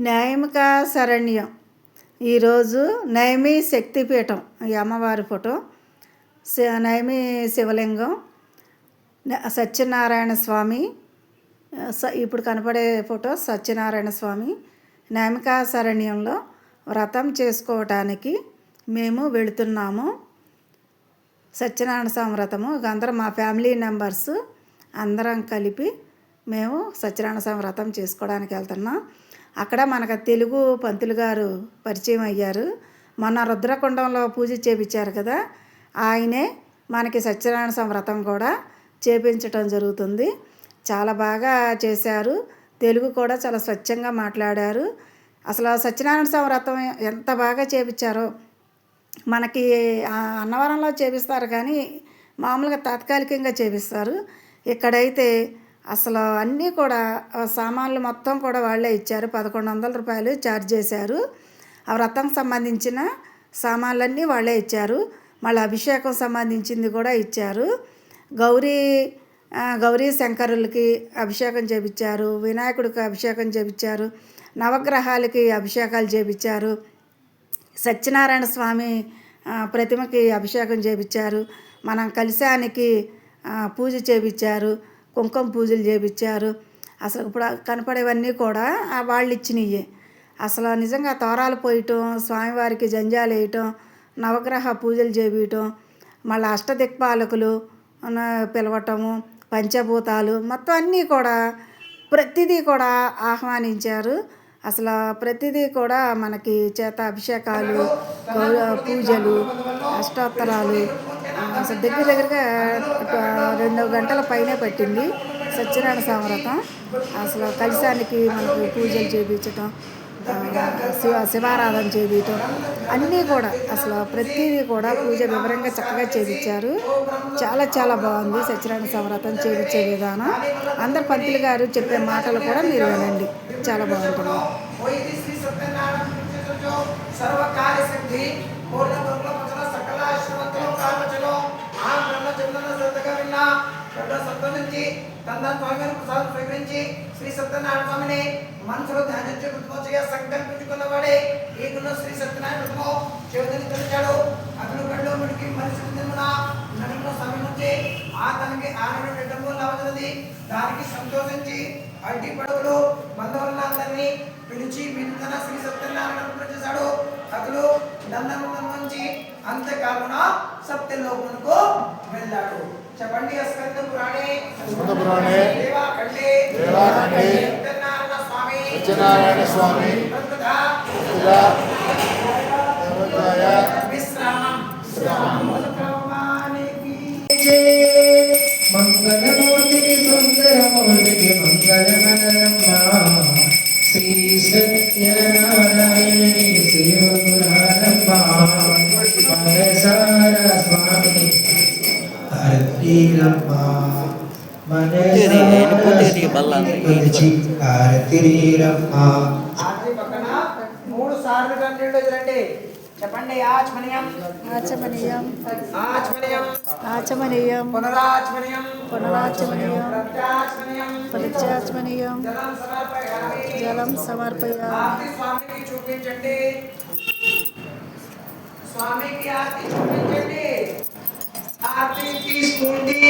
న్యాయమిక శరణ్యం. ఈరోజు నయమి శక్తిపీఠం, ఈ అమ్మవారి ఫోటో, నయమి శివలింగం, సత్యనారాయణ స్వామి. ఇప్పుడు కనపడే ఫోటో సత్యనారాయణ స్వామి. నయమిక శరణ్యంలో వ్రతం చేసుకోవటానికి మేము వెళుతున్నాము. సత్యనారాయణ స్వామి వ్రతము అందరం మా ఫ్యామిలీ మెంబర్స్ అందరం కలిపి మేము సత్యనారాయణ స్వామి వ్రతం చేసుకోవడానికి వెళ్తున్నాం. అక్కడ మనకు తెలుగు పంతులు గారు పరిచయం అయ్యారు. మొన్న రుద్రకుండంలో పూజ చేపించారు కదా, ఆయనే మనకి సత్యనారాయణ స్వామి వ్రతం కూడా చేపించటం జరుగుతుంది. చాలా బాగా చేశారు. తెలుగు కూడా చాలా స్వచ్ఛంగా మాట్లాడారు. అసలు సత్యనారాయణ స్వామి వ్రతం ఎంత బాగా చేపించారో. మనకి అన్నవరంలో చేపిస్తారు కానీ మామూలుగా తాత్కాలికంగా చేపిస్తారు. ఇక్కడైతే అసలు అన్నీ కూడా సామాన్లు మొత్తం కూడా వాళ్ళే ఇచ్చారు. 1100 రూపాయలు ఛార్జ్ చేశారు. ఆ వ్రతం సంబంధించిన సామాన్లన్నీ వాళ్ళే ఇచ్చారు. మళ్ళీ అభిషేకం సంబంధించింది కూడా ఇచ్చారు. గౌరీ శంకరులకి అభిషేకం చేపించారు. వినాయకుడికి అభిషేకం చేపించారు. నవగ్రహాలకి అభిషేకాలు చేపించారు. సత్యనారాయణ స్వామి ప్రతిమకి అభిషేకం చేపించారు. మనం కలశానికి పూజ చేపించారు. కుంకుమ పూజలు చేపించారు. అసలు ఇప్పుడు కనపడేవన్నీ కూడా వాళ్ళు ఇచ్చినవి. అసలు నిజంగా తోరాలు పోయటం, స్వామివారికి జంజాలు వేయటం, నవగ్రహ పూజలు చేపించటం, మళ్ళీ అష్టదిక్పాలకులు పిలవటము, పంచభూతాలు మొత్తం అన్నీ కూడా ప్రతిదీ కూడా ఆహ్వానించారు. అసలు ప్రతిదీ కూడా మనకి చేత అభిషేకాలు, పూజలు, అష్టోత్తరాలు. అసలు దగ్గరగా 2 గంటల పైనే పట్టింది సత్యనారాయణ స్వామి వ్రతం. అసలు కలశానికి మనకి పూజలు చేయించటం, శివారాధన చేయించటం అన్నీ కూడా అసలు ప్రతిదీ కూడా పూజ వివరంగా చక్కగా చేయించారు. చాలా చాలా బాగుంది సత్యనారాయణ స్వామి వ్రతం చేయించే విధానం. అందరు పంతులు గారు చెప్పే మాటలు కూడా మీరు వినండి, చాలా బాగుంటుంది. శ్రీ సత్యనారాయణ స్వామిని మనసులో ధ్యానించి గుర్తుకొచ్చగా సంకల్పించుకున్నవాడే ఈ గుణ శ్రీ సత్యనారాయణ వ్రతము శివుడిని తెలిచాడు. అతను కళ్ళు ముడికి మనిషి నడుములో సమీపించి అతనికి ఆనడు పెట్టము లవజనది. దానికి సంతోషించి అడ్డి పడవలు బంధువులందరినీ పిలిచి వింతన శ్రీ సత్యనారాయణ చేశాడు. అతడు దండము నుంచి అంత్యకాలమున సత్యలోకమునకు వెళ్ళాడు. చెప్పండి. స్కంద పురాణే సత్యనారాయణ స్వామి మంగళమూర్తికి సుందరమూర్తికి మంగళమనరమ్మ. శ్రీ సత్యనారాయణి శివపురారమ్మ మనసార స్వామి ఆరతిరమ్మ. చెప్పండి. ఆచమనీయం ఆచమనీయం ఆచమనీయం ఆచమనీయం పునరాచమనీయం పునరాచమనీయం ప్రత్యాచమనీయం ప్రత్యాచమనీయం జలం సమర్పయామి. జలం సమర్పయామి. ఆర్తి స్వామికి చూపించండి. స్వామికి ఆర్తి చూపించండి. ఆర్తి తీసుకోండి.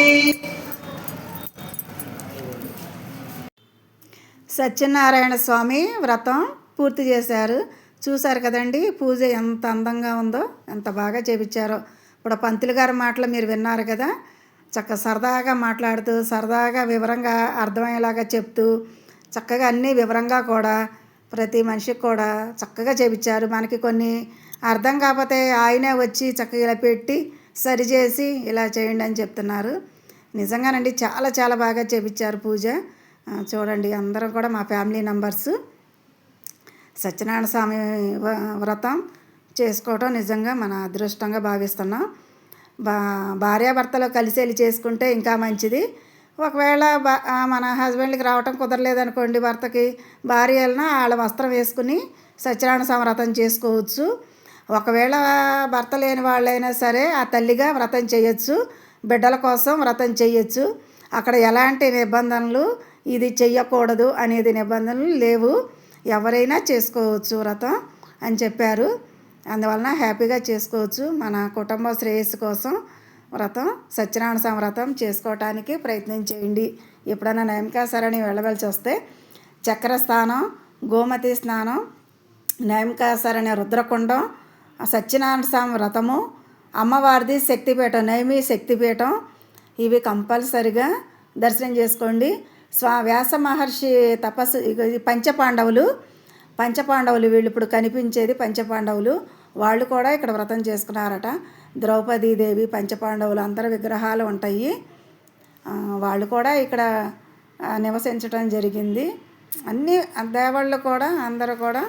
సత్యనారాయణ స్వామి వ్రతం పూర్తి చేశారు. చూశారు కదండి పూజ ఎంత అందంగా ఉందో, ఎంత బాగా చేపించారో. ఇప్పుడు పంతులు గారి మాటలు మీరు విన్నారు కదా. సరదాగా మాట్లాడుతూ, సరదాగా వివరంగా అర్థమయ్యేలాగా చెప్తూ, చక్కగా అన్నీ వివరంగా కూడా ప్రతి మనిషికి కూడా చక్కగా చేపించారు. మనకి కొన్ని అర్థం కాకపోతే ఆయనే వచ్చి చక్కగా ఇలా పెట్టి సరిచేసి ఇలా చేయండి అని చెప్తున్నారు. నిజంగానండి చాలా చాలా బాగా చేపించారు పూజ. చూడండి అందరం కూడా మా ఫ్యామిలీ మెంబర్స్ సత్యనారాయణ స్వామి వ్రతం చేసుకోవటం నిజంగా మన అదృష్టంగా భావిస్తున్నాం. భార్యాభర్తలు కలిసి వెళ్ళి చేసుకుంటే ఇంకా మంచిది. ఒకవేళ మన హస్బెండ్కి రావటం కుదరలేదనుకోండి, భర్తకి భార్య వెళ్ళినా వాళ్ళ వస్త్రం వేసుకుని సత్యనారాయణ స్వామి వ్రతం చేసుకోవచ్చు. ఒకవేళ భర్త లేని వాళ్ళైనా సరే ఆ తల్లిగా వ్రతం చేయొచ్చు, బిడ్డల కోసం వ్రతం చేయొచ్చు. అక్కడ ఎలాంటి నిబంధనలు ఇది చెయ్యకూడదు అనేది నిబంధనలు లేవు. ఎవరైనా చేసుకోవచ్చు వ్రతం అని చెప్పారు. అందువలన హ్యాపీగా చేసుకోవచ్చు. మన కుటుంబ శ్రేయస్సు కోసం వ్రతం సత్యనారాయణ స్వామి వ్రతం చేసుకోవటానికి ప్రయత్నం చేయండి. ఎప్పుడైనా నైమికాసరణి వెళ్ళవలసి వస్తే చక్ర స్నానం, గోమతి స్నానం, నైమికాసరణి రుద్రకుండం, సత్యనారాయణ స్వామి వ్రతము, అమ్మవారిది శక్తిపీఠం నైమి శక్తిపీఠం ఇవి కంపల్సరిగా దర్శనం చేసుకోండి. వ్యాస మహర్షి తపస్సు ఈ పంచపాండవులు వీళ్ళు ఇప్పుడు కనిపించేది పంచపాండవులు. వాళ్ళు కూడా ఇక్కడ వ్రతం చేసుకున్నారట. ద్రౌపదీదేవి, పంచపాండవులు అందరి విగ్రహాలు ఉంటాయి. వాళ్ళు కూడా ఇక్కడ నివసించడం జరిగింది. అన్ని దేవాళ్ళు కూడా అందరూ కూడా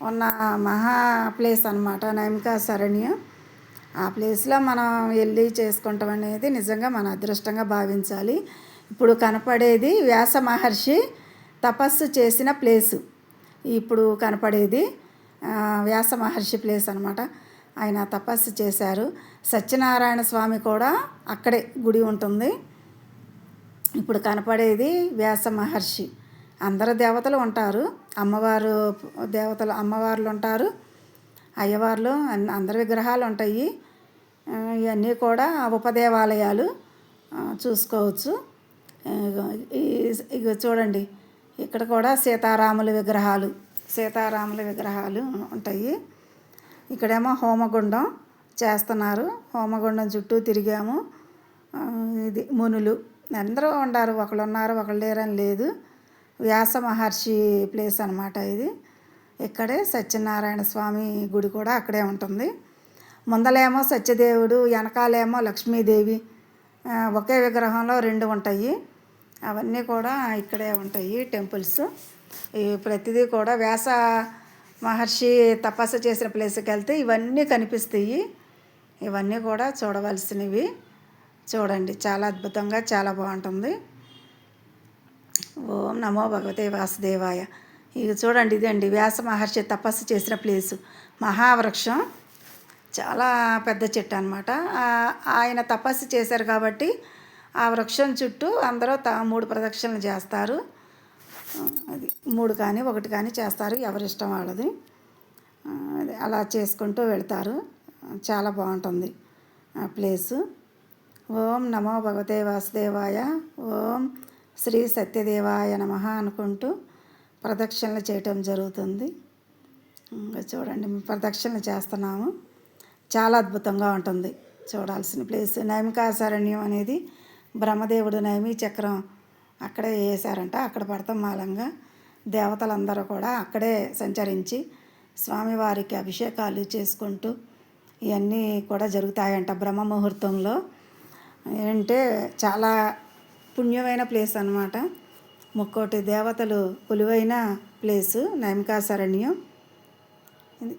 ఉన్న మహా ప్లేస్ అన్నమాట నైమికారణ్యం. ఆ ప్లేస్లో మనం వెళ్ళి చేసుకుంటాం అనేది నిజంగా మన అదృష్టంగా భావించాలి. ఇప్పుడు కనపడేది వ్యాస మహర్షి తపస్సు చేసిన ప్లేసు. ఇప్పుడు కనపడేది వ్యాస మహర్షి ప్లేస్ అనమాట. ఆయన తపస్సు చేశారు. సత్యనారాయణ స్వామి కూడా అక్కడే గుడి ఉంటుంది. ఇప్పుడు కనపడేది వ్యాస మహర్షి. అందరు దేవతలు ఉంటారు. అమ్మవార్లు ఉంటారు, అయ్యవార్లు అందరి విగ్రహాలు ఉంటాయి. ఇవన్నీ కూడా ఉపదేవాలయాలు చూసుకోవచ్చు. ఇక చూడండి, ఇక్కడ కూడా సీతారాముల విగ్రహాలు ఉంటాయి. ఇక్కడేమో హోమగుండం చేస్తున్నారు. హోమగుండం చుట్టూ తిరిగాము. ఇది మునులు అందరూ ఉన్నారు. ఒకళ్ళు ఉన్నారు, ఒకళ్ళు లేరని లేదు. వ్యాస మహర్షి ప్లేస్ అనమాట ఇది. ఇక్కడే సత్యనారాయణ స్వామి గుడి కూడా అక్కడే ఉంటుంది. ముందలేమో సత్యదేవుడు, వెనకాలేమో లక్ష్మీదేవి. ఒకే విగ్రహంలో 2 ఉంటాయి. అవన్నీ కూడా ఇక్కడే ఉంటాయి టెంపుల్స్. ఈ ప్రతిదీ కూడా వ్యాస మహర్షి తపస్సు చేసిన ప్లేస్కి వెళ్తే ఇవన్నీ కనిపిస్తాయి. ఇవన్నీ కూడా చూడవలసినవి. చూడండి, చాలా అద్భుతంగా చాలా బాగుంటుంది. ఓం నమో భగవతే వాసుదేవాయ. ఇది చూడండి, ఇదండి వ్యాస మహర్షి తపస్సు చేసిన ప్లేసు. మహావృక్షం, చాలా పెద్ద చెట్టు అనమాట. ఆయన తపస్సు చేశారు కాబట్టి ఆ వృక్షం చుట్టూ అందరూ 3 ప్రదక్షిణలు చేస్తారు. అది 3 కానీ 1 కానీ చేస్తారు, ఎవరిష్టం వాళ్ళది. అలా చేసుకుంటూ వెళ్తారు. చాలా బాగుంటుంది ఆ ప్లేసు. ఓం నమో భగవతే వాసుదేవాయ. ఓం శ్రీ సత్యదేవాయ నమః అనుకుంటూ ప్రదక్షిణలు చేయటం జరుగుతుంది. చూడండి, ప్రదక్షిణలు చేస్తున్నాము. చాలా అద్భుతంగా ఉంటుంది, చూడాల్సిన ప్లేస్. నైమికారణ్యం అనేది బ్రహ్మదేవుడు నైమి చక్రం అక్కడే వేశారంట. అక్కడ పడతమాలంగా దేవతలందరూ కూడా అక్కడే సంచరించి స్వామివారికి అభిషేకాలు చేసుకుంటూ ఇవన్నీ కూడా జరుగుతాయంట బ్రహ్మ ముహూర్తంలో. అంటే చాలా పుణ్యమైన ప్లేస్ అన్నమాట. 3 దేవతలు కొలువైన ప్లేసు నైమికారణ్యం.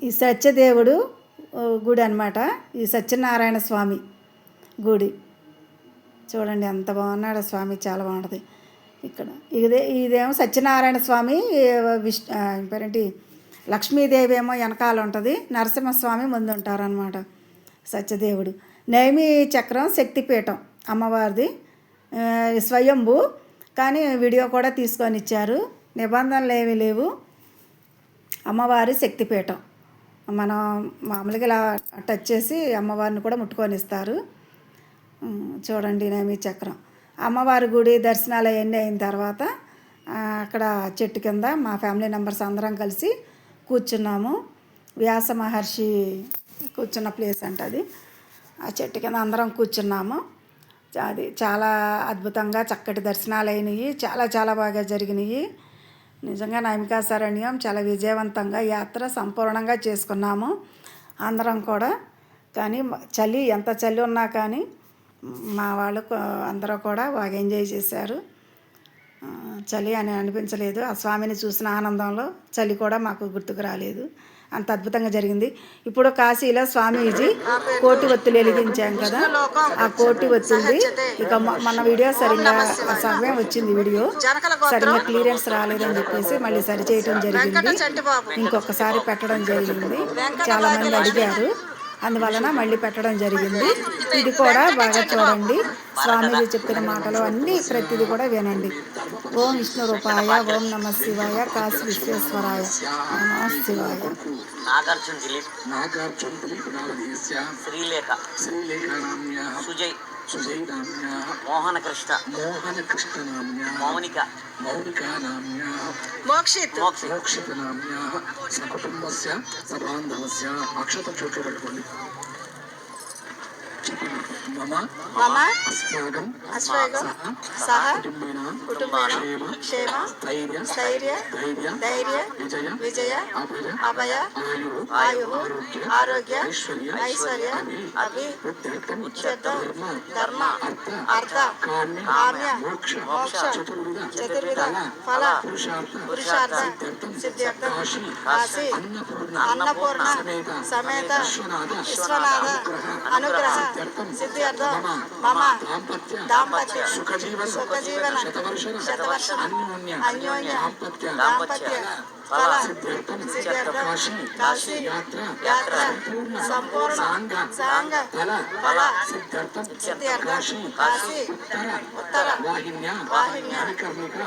ఈ సత్యదేవుడు గుడి అన్నమాట. ఈ సత్యనారాయణ స్వామి గుడి చూడండి, ఎంత బాగున్నాడు స్వామి, చాలా బాగుంటుంది. ఇక్కడ ఇదేమో సత్యనారాయణ స్వామి, పేరేంటి లక్ష్మీదేవి ఏమో వెనకాల ఉంటుంది, నరసింహస్వామి ముందు ఉంటారనమాట. సత్యదేవుడు నైమి చక్రం శక్తిపీఠం అమ్మవారిది, స్వయంభూ. కానీ వీడియో కూడా తీసుకొని ఇచ్చారు, నిబంధనలు ఏమీ లేవు. అమ్మవారి శక్తిపీఠం. మనం మామూలుగా ఇలా టచ్ చేసి అమ్మవారిని కూడా ముట్టుకొని ఇస్తారు. చూడండి, నైమి చక్రం. అమ్మవారి గుడి దర్శనాలు అవన్నీ అయిన తర్వాత అక్కడ చెట్టు కింద మా ఫ్యామిలీ మెంబర్స్ అందరం కలిసి కూర్చున్నాము. వ్యాస మహర్షి కూర్చున్న ప్లేస్ అంట అది. ఆ చెట్టు కింద అందరం కూర్చున్నాము. అది చాలా అద్భుతంగా చక్కటి దర్శనాలు అయినాయి. చాలా చాలా బాగా జరిగినాయి. నిజంగా నైమికారణ్యం చాలా విజయవంతంగా యాత్ర సంపూర్ణంగా చేసుకున్నాము అందరం కూడా. కానీ ఎంత చలి ఉన్నా కానీ మా వాళ్ళు అందరూ కూడా బాగా ఎంజాయ్ చేశారు. చలి అని అనిపించలేదు. ఆ స్వామిని చూసిన ఆనందంలో చలి కూడా మాకు గుర్తుకు రాలేదు. అంత అద్భుతంగా జరిగింది. ఇప్పుడు కాశీలో స్వామీజీ కోటి ఒత్తులు వెలిగించాం కదా, ఆ కోటి ఒత్తులది ఇక మన వీడియో సరిగ్గా సమయం వచ్చింది, వీడియో సరిగ్గా క్లియరెన్స్ రాలేదని చెప్పేసి మళ్ళీ సరిచేయటం జరిగింది. ఇంకొకసారి పెట్టడం జరిగింది. చాలామంది అడిగారు, అందువలన మళ్ళీ పెట్టడం జరిగింది. ఇది కూడా బాగా చూడండి. స్వామీజీ చెప్పిన మాటలు అన్నీ ప్రతిదీ కూడా వినండి. ఓం విష్ణు రూపాయ, ఓం నమ శివాయ, కాశీ విశ్వేశ్వరాయ నమ శివాయ. నాగార్జున దిలీప్ శ్రీలేఖ సుజయ్ మోహనకృష్ణ మౌనిక మోక్షిత్ సకుటుంబస్య సబాంధవస్య అక్షత చోట్లు పెట్టుకోండి. మమ అస్మాకం సహ కుటుంబేన క్షేమ స్థైర్య ధైర్య విజయ అభయ ఆయు ఆరోగ్య ఐశ్వర్య ఉచ్యర్థం ధర్మ అర్థ కామ్య మోక్ష చతుర్విధ ఫల పురుషార్థ సిద్ధ్యర్థం కాశీ అన్నపూర్ణ సమేత విశ్వనాథ అనుగ్రహ సిద్ధ్యర్థం మమ దాంపత్య సుఖజీవన శతవర్ష అన్యోన్య దాంపత్య ఫల సిద్ధ్యర్థం కాశీ యాత్ర సంపూర్ణ సాంగ ఫల సిద్ధ్యర్థం కాశీ ఉత్తర వాహిన్య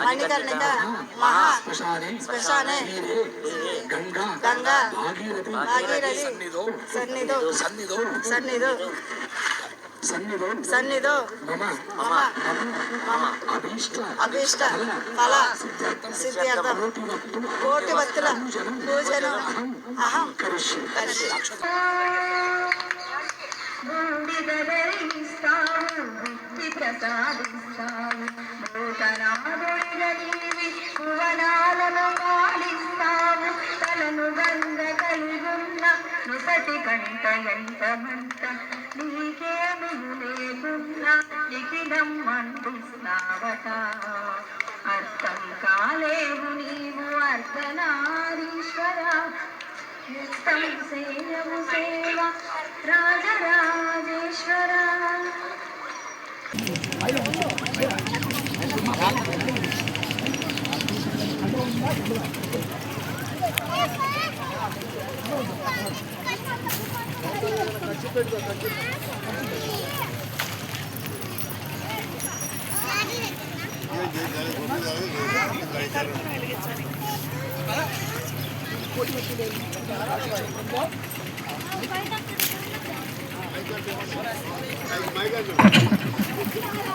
మణికర్ణిక మహా శ్మశానే గంగా భాగీరథి సన్నిధో మమ అభీష్ట ఫల సిద్ధ్యర్థం కోటి భక్తుల పూజను అహం కరిష్యే. కంట ఎంత మంట నీకేమి లేకున్నా లిఖితం అందిస్తావట. అర్థం కాలేవు నీవు అర్ధనారీశ్వర, నిత్యం సేయము సేవ రాజరాజేశ్వర.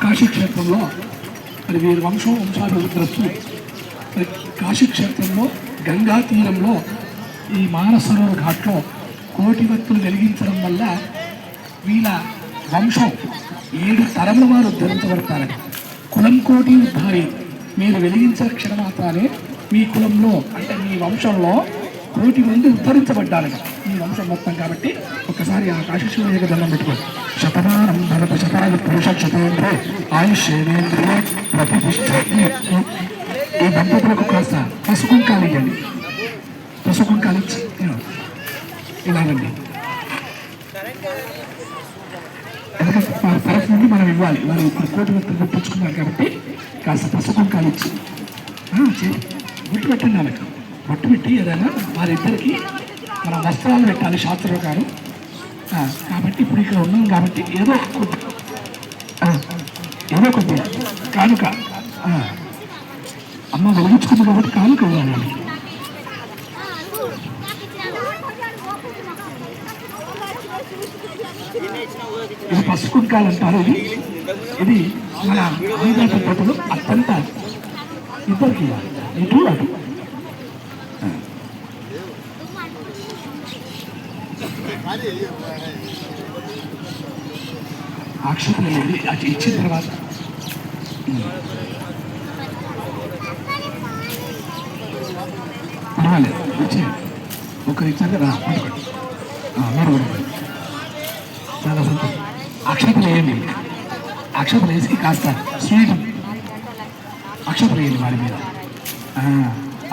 కాశీక్షేత్రంలో మరి వీరి వంశాభివృద్ధి కాశీక్షేత్రంలో గంగా తీరంలో ఈ మానస సరోవర ఘాట్లో కోటి భక్తులు వెలిగించడం వల్ల వీళ్ళ వంశం 7 తరముల వారు ఉద్ధరించబడతారని. కులం కోటి ఉద్ధారి, మీరు వెలిగించిన క్షణమాత్రాలే మీ కులంలో అంటే మీ వంశంలో కోటి మంది ఉద్ధరించబడ్డారని, మీ వంశం మొత్తం. కాబట్టి ఒక్కసారి ఆ కాశీశ్వరుడికి దండం పెట్టుకోండి. శతమానం భరత శతాయు పురుష శతేంద్రే ఆయుష్యేంద్రియే ప్రతిష్ఠతి. ఈ దంపతులకు కాస్త పసుకుంకాలు ఇవ్వండి. పసుకుంకాలు ఇచ్చి ఇలాగండి. వారి తరఫు నుండి మనం ఇవ్వాలి. వారు ఇప్పుడు కోటి వ్యక్తులు గుర్తించుకున్నారు కాబట్టి కాస్త పసుకుంకాలు ఇచ్చి బొట్టు పెట్టండి. వాళ్ళకి బొట్టు పెట్టి ఏదైనా వారిద్దరికి మనం వస్త్రాలు పెట్టాలి శాస్త్ర ప్రకారం. కాబట్టి ఇప్పుడు ఇక్కడ ఉన్నాం కాబట్టి ఏదో కొద్దిగా కానుక అమ్మ వెలిగించుకుంది కాబట్టి కానుక ఇవ్వాలి. ఇది పసుకుంకాలు అంటారు. ఇది మన ఆయుధ పద్ధతులు అత్యంత ఇద్దరికి ఇవ్వాలి, ఇటు అటు. అక్షతలు అది ఇచ్చిన తర్వాత పర్వాలేదు ఇచ్చేయండి. ఒకరు ఇచ్చాక రా పట్టుకోండి. మీరు కూడా చాలా సంతోషం. అక్షతలు వేయండి. అక్షతలు వేసి కాస్త స్వీట్ అక్షతలు వేయండి వారి మీద.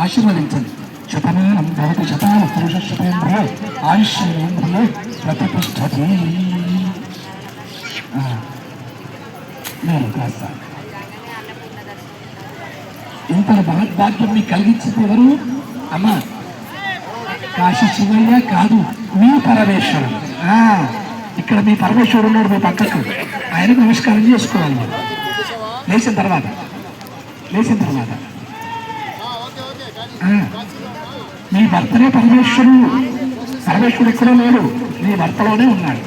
ఆశీర్వదించండి. శతమానం భవతి శతాన పురుష శతేంద్రియ ఆయుష్యేంద్రియ ప్రతిష్ఠతి. నేను కాస్త ఇంత మహద్భాగ్యం మీకు కలిగించింది ఎవరు? అమ్మ కాశీ శివయ్య కాదు, మీ పరమేశ్వరుడు. ఇక్కడ మీ పరమేశ్వరుడు ఉన్నాడు మీ పక్కకు, ఆయనకు నమస్కారం చేసుకోవాలి మీరు లేచిన తర్వాత. మీ భర్తనే పరమేశ్వరుడు ఎక్కడో లేడు, మీ భర్తలోనే ఉన్నాడు.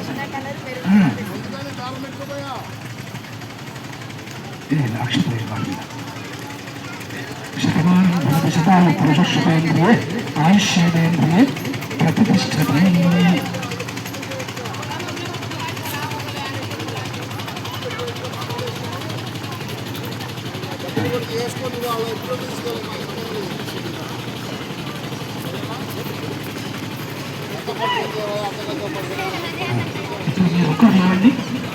ఇది శతమానం భవతి శతాయు పురుషేంద్రియే ఆయుష్యేంద్రియే ప్రతిష్టతే. ఇప్పుడు మీరు ఒక్కరు లేవండి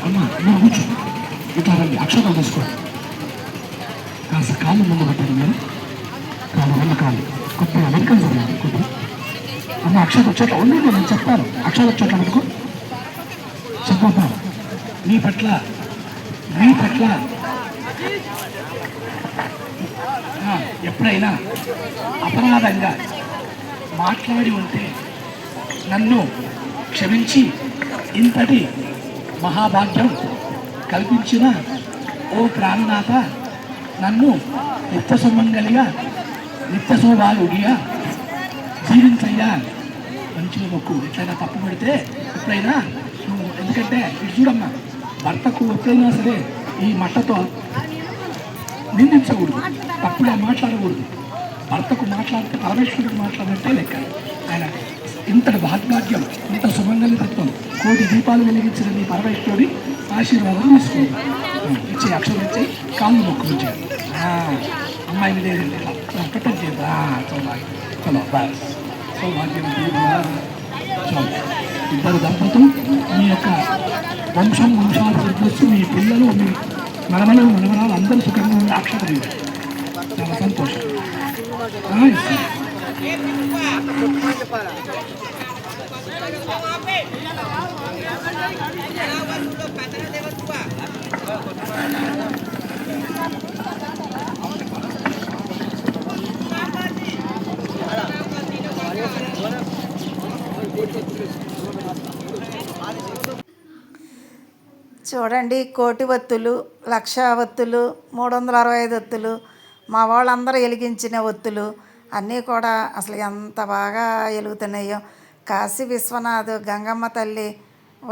అమ్మ, మీరు కూర్చో, ఇట్లా రండి, అక్షరాలు తీసుకోండి. కాస్త కాళ్ళు ముందు పెట్టండి మీరు, కాళ్ళు కొద్దిగా వెనుకలు జరగండి కొద్దిగా. అమ్మ అక్షర వచ్చేట్లా ఉండండి, నేను చెప్తాను. అక్షర వచ్చేట్లా పెట్టుకో, చెప్పమ్మా. మీ పట్ల ఎప్పుడైనా అపరాధంగా మాట్లాడి ఉంటే నన్ను క్షమించి ఇంతటి మహాభాగ్యం కల్పించిన ఓ ప్రాణనాథ, నన్ను నిత్య సుమంగలిగా నిత్య సౌభాగ్యుడిగా జీవించయ్యా మంచిగా మొక్కు. ఎట్లయినా తప్పు పెడితే ఎప్పుడైనా నువ్వు, ఎందుకంటే ఇటు చూడమ్మా, భర్తకు ఎప్పుడైనా సరే ఈ మట్టతో నిందించకూడదు, తప్పుగా మాట్లాడకూడదు. భర్తకు మాట్లాడితే పరమేశ్వరుడికి మాట్లాడినట్టే లెక్క. ఆయన ఇంతటి భాగ్యం, ఇంత సుమంగళితత్వం, కోటి దీపాలు వెలిగించిన నీ పరమేశ్వరుడి ఆశీర్వాదం తీసుకోండి. ఇచ్చే అక్షరం ఇచ్చే కాళ్ళు మొక్కు నుంచి అమ్మాయిని లేదండి పెట్టం చేద్దా. చలో బాస్, సౌభాగ్యం. ఇద్దరు దంపతులు మీ యొక్క వంశాభివృద్ధి, మీ పిల్లలు, మీ మనవరాలు అందరూ సుఖంగా ఉండే అక్షరం ఇది. చాలా సంతోషం. చూడండి, కోటి ఒత్తులు, 1,00,000 ఒత్తులు, 365 ఒత్తులు, మా వాళ్ళందరూ వెలిగించిన ఒత్తులు అన్నీ కూడా అసలు ఎంత బాగా వెలుగుతున్నాయో. కాశీ విశ్వనాథ్ గంగమ్మ తల్లి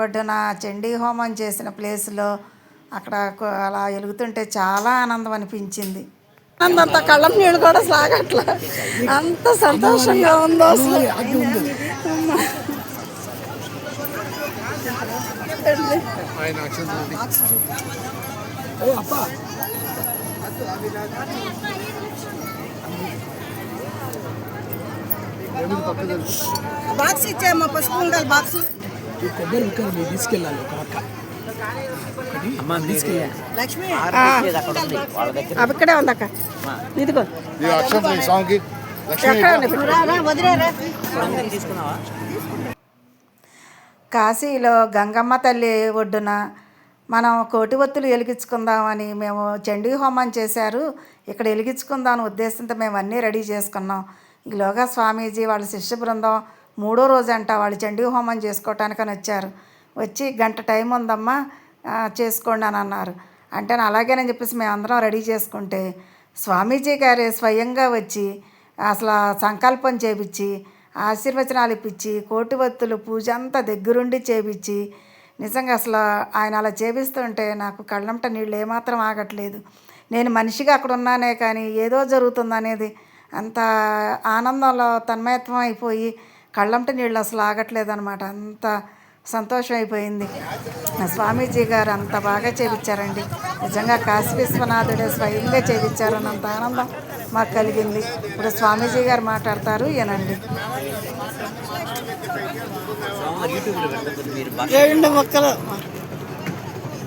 ఒడ్డున చండీ హోమం చేసిన ప్లేస్లో అక్కడ అలా వెలుగుతుంటే చాలా ఆనందం అనిపించింది. అంత కళ్ళం నీళ్ళు కూడా సాగట్లా, అంత సంతోషంగా ఉందో అసలు. బాక్స్ ఇచ్చామా, పసుపు ఉండాలి బాక్స్. కొబ్బరి ముక్కలు మీరు తీసుకెళ్ళాలి ఒక పక్క. లక్ష్మి అవి ఇక్కడే ఉంది అక్క, ఇదిగో వదిలేరా. కాశీలో గంగమ్మ తల్లి ఒడ్డున మనం కోటి ఒత్తులు వెలిగించుకుందామని మేము చండీ హోమం చేశారు, ఇక్కడ వెలిగించుకుందాం ఉద్దేశంతో మేము అన్నీ రెడీ చేసుకున్నాం. ఈలోగా స్వామీజీ వాళ్ళ శిష్య బృందం 3వ రోజు అంట వాళ్ళు చండీ హోమం చేసుకోవటానికని వచ్చారు. వచ్చి గంట టైం ఉందమ్మా చేసుకోండి అని అన్నారు. అంటే అలాగేనని చెప్పేసి మేము అందరం రెడీ చేసుకుంటే స్వామీజీ గారే స్వయంగా వచ్చి అసలు సంకల్పం చేపించి ఆశీర్వచనాలు ఇప్పించి కోటి ఒత్తులు పూజ అంతా దగ్గరుండి చేపించి నిజంగా అసలు ఆయన అలా చేపిస్తుంటే నాకు కళ్ళంట నీళ్ళు ఏమాత్రం ఆగట్లేదు. నేను మనిషిగా అక్కడ ఉన్నానే కానీ ఏదో జరుగుతుందనేది అంత ఆనందంలో తన్మయత్వం అయిపోయి కళ్ళంట నీళ్ళు అసలు ఆగట్లేదు అనమాట. అంత సంతోషం అయిపోయింది. స్వామీజీ గారు అంత బాగా చేయించారండి. నిజంగా కాశీ విశ్వనాథుడే స్వయంగా చేయించారన్నంత ఆనందం మాకు కలిగింది. ఇప్పుడు స్వామీజీ గారు మాట్లాడతారు, ఏనండి.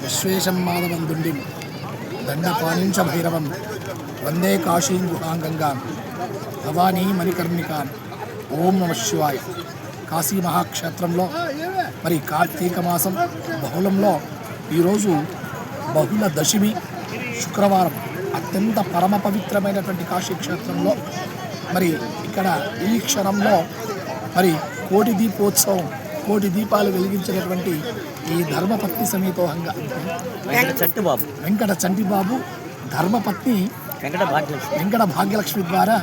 విశ్వేశం మాధవందుండి దండపాణించ భైరవం వందే కాశీం గుహాంగంగా భవానీ మణికర్ణికాన్. ఓం నమ శివాయ. కాశీ మహాక్షేత్రంలో మరి కార్తీక మాసం బహుళంలో ఈరోజు బహుళ దశమి శుక్రవారం అత్యంత పరమ పవిత్రమైనటువంటి కాశీ క్షేత్రంలో మరి ఇక్కడ ఈ క్షణంలో మరి కోటి దీపోత్సవం కోటి దీపాలు వెలిగించినటువంటి ఈ ధర్మపత్ని సమేతంగా చంటిబాబు వెంకట చంటిబాబు ధర్మపత్ని వెంకట భాగ్యలక్ష్మి ద్వారా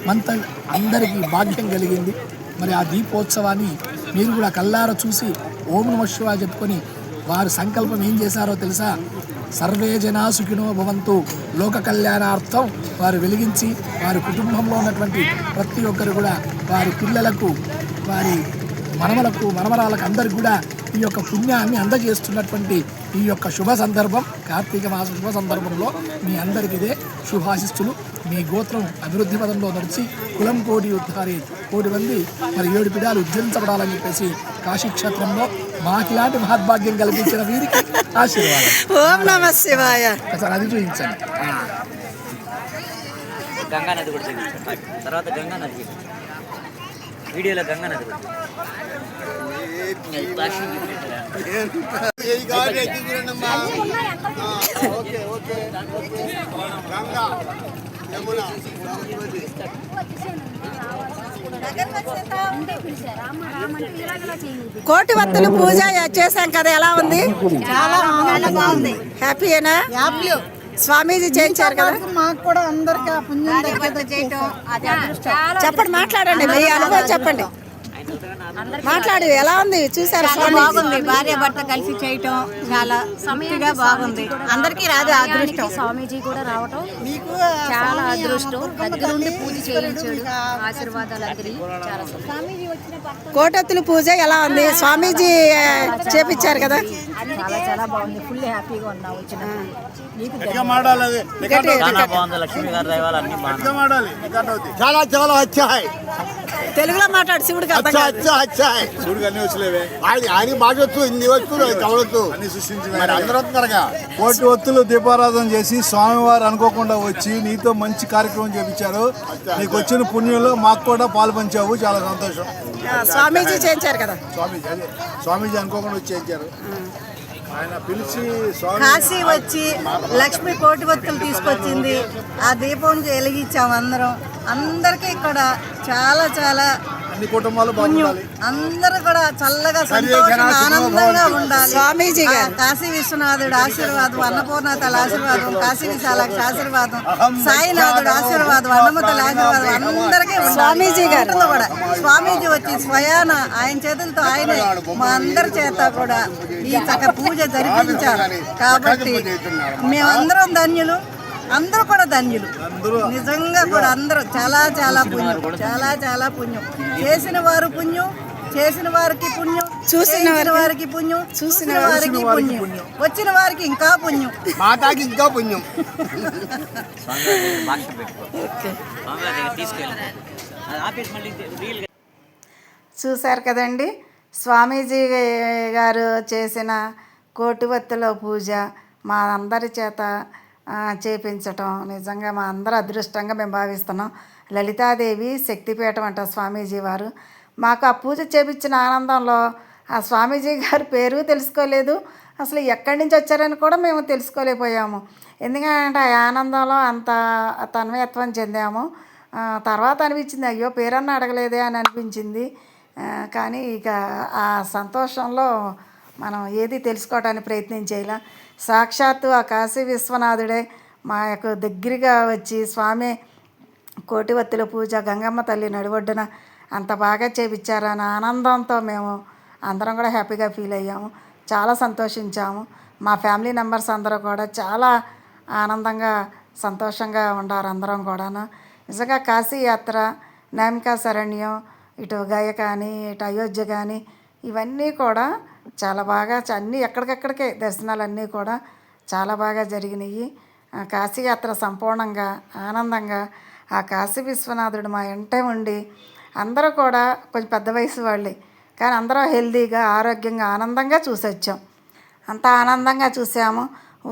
మంత అందరికీ భాగ్యం కలిగింది. మరి ఆ దీపోత్సవాన్ని మీరు కూడా కల్లార చూసి ఓం నమః శివాయ చెప్పుకొని వారు సంకల్పం ఏం చేశారో తెలుసా? సర్వే జనా సుఖినో భవంతు, లోక కళ్యాణార్థం వారు వెలిగించి వారి కుటుంబంలో ఉన్నటువంటి ప్రతి ఒక్కరు కూడా వారి పిల్లలకు వారి మనవలకు మనవరాలకు అందరికి కూడా ఈ యొక్క పుణ్యాన్ని అందజేస్తున్నటువంటి ఈ యొక్క శుభ సందర్భం, కార్తీక మాస శుభ సందర్భంలో మీ అందరికీ ఇదే శుభాశిస్తులు. మీ గోత్రం అభివృద్ధి పదంలో నడిచి కులం కోటి ఉద్ధారి, కోటి మంది మరి 7 పీఠాలు ఉజ్జరించబడాలని చెప్పేసి కాశీక్షేత్రంలో మాకిలాంటి మహద్భాగ్యం కల్పించిన వీరికి ఆశీర్వాదం. ఓం నమః శివాయ. అసలు అది చూపించండి. గంగా నది కూడా చూపించారు. తర్వాత గంగా నది వీడియోలో గంగా నది కూడా కోటి వత్తులు పూజ చేశాం కదా, ఎలా ఉంది? చాలా బాగుంది. హ్యాపీయేనా? స్వామీజీ చేయించారు కదా. మాకు కూడా అందరికి ఆ పుణ్యం చేయటం చెప్పండి, మాట్లాడండి, మీ అనుభవం చెప్పండి. మాట్లాడు, ఎలా ఉంది? చూసారు? బాగుంది. భార్య భర్త కలిసి చేయటం చాలా సమయంగా బాగుంది. అందరికీ రాదు అదృష్టం. స్వామీజీ కూడా రావటం మీకు చాలా అదృష్టం. దగ్గరుండి పూజ చేయించాడు, ఆశీర్వాదాలు అందరి చాలా స్వామీజీ వచ్చిన కోటొత్తుల పూజ ఎలా ఉంది? స్వామీజీ చేపించారు కదా. చాలా చాలా బాగుంది. ఫుల్ హ్యాపీగా ఉన్నా వచ్చిన చాలా బాగుంది. లక్ష్మి గారి దైవాలు అన్ని బాగుంది. చాలా చాలా అచ్చా హై. తెలుగులో మాట్లాడు, శివుడికి అర్థం అచ్చా కాదు. అచ్చా అచ్చా హై. ఆయన మాట వచ్చు, హిందీ వచ్చు, కవలొచ్చు, మరి అందరూ వస్తున్నారుగా. కోటి ఒత్తులు దీపారాధన చేసి స్వామివారు అనుకోకుండా వచ్చి నీతో మంచి కార్యక్రమం చేపించారు. నీకు వచ్చిన పుణ్యంలో మాకు కూడా పాలు పంచావు, చాలా సంతోషం. స్వామీజీ చేయించారు కదా. స్వామీజీ అనుకోకుండా వచ్చి చేయించారు. ఆయన పిలిచి కాశీ వచ్చి లక్ష్మి కోటి వత్తులు తీసుకొచ్చింది. ఆ దీపం వెలిగించాం అందరం. అందరికీ ఇక్కడ చాలా చాలా అన్ని కుటుంబాలు బాగుండాలి. అందరూ కూడా చల్లగా సంతోషంగా ఆనందంగా ఉండాలి. స్వామీజీ గారు. కాశీ విశ్వనాథుడు ఆశీర్వాదం, అన్నపూర్ణాతల ఆశీర్వాదం, కాశీ విశాలాక్షి ఆశీర్వాదం, సాయినాథుడు ఆశీర్వాదం, అన్నమతల ఆశీర్వాదం అందరికీ ఉండాలి. స్వామీజీ గారు కూడా స్వామీజీ వచ్చి స్వయాన ఆయన చేతులతో ఆయనే మా అందరి చేత కూడా ఈ చక్క పూజ జరిపించారు. కాబట్టి మేమందరం ధన్యులు, అందరూ కూడా ధన్యులు. నిజంగా కూడా అందరూ చాలా చాలా పుణ్యం, చాలా చాలా పుణ్యం. చేసిన వారు పుణ్యం, చేసిన వారికి పుణ్యం, చూసిన వారికి పుణ్యం, చూసిన వారికి పుణ్యం, వచ్చిన వారికి ఇంకా పుణ్యం, మాతాకి ఇంకా పుణ్యం. చూశారు కదండి, స్వామీజీ గారు చేసిన కోటివత్తుల పూజ మా అందరి చేత చేపించటం నిజంగా మా అందరూ అదృష్టంగా మేము భావిస్తున్నాం. లలితాదేవి శక్తిపీఠం అంట స్వామీజీ వారు. మాకు ఆ పూజ చేపించిన ఆనందంలో ఆ స్వామీజీ గారి పేరు తెలుసుకోలేదు, అసలు ఎక్కడి నుంచి వచ్చారని కూడా మేము తెలుసుకోలేకపోయాము. ఎందుకంటే ఆ ఆనందంలో అంత తన్మయత్వం చెందాము. తర్వాత అనిపించింది, అయ్యో పేరన్నా అడగలేదే అని అనిపించింది. కానీ ఇక ఆ సంతోషంలో మనం ఏది తెలుసుకోవడానికి ప్రయత్నం చేయాల. సాక్షాత్తు ఆ కాశీ విశ్వనాథుడే మా యొక్క దగ్గరగా వచ్చి స్వామి కోటివత్తుల పూజ గంగమ్మ తల్లి నడివొడ్డున అంత బాగా చేపించారని ఆనందంతో మేము అందరం కూడా హ్యాపీగా ఫీల్ అయ్యాము, చాలా సంతోషించాము. మా ఫ్యామిలీ మెంబర్స్ అందరూ కూడా చాలా ఆనందంగా సంతోషంగా ఉన్నారు అందరం కూడాను. నిజంగా కాశీ యాత్ర, నైమికా శరణ్యం, ఇటు గయ కానీ ఇటు అయోధ్య కానీ ఇవన్నీ కూడా చాలా బాగా అన్నీ ఎక్కడికెక్కడికే దర్శనాలన్నీ కూడా చాలా బాగా జరిగినాయి. కాశీయాత్ర సంపూర్ణంగా ఆనందంగా ఆ కాశీ విశ్వనాథుడు మా వెంటే ఉండి అందరూ కూడా కొంచెం పెద్ద వయసు వాళ్ళే కానీ అందరూ హెల్దీగా ఆరోగ్యంగా ఆనందంగా చూసొచ్చాం. అంత ఆనందంగా చూసాము.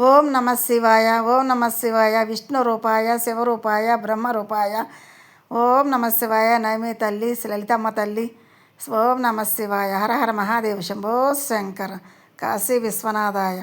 ఓం నమః శివాయ, ఓం నమః శివాయ, విష్ణు రూపాయ, శివరూపాయ, బ్రహ్మరూపాయ, ఓం నమః శివాయ, నైమి తల్లి, లలితమ్మ తల్లి, ఓం నమః శివాయ, హర హర మహాదేవ, శంభో శంకర, కాశీ విశ్వనాథాయ.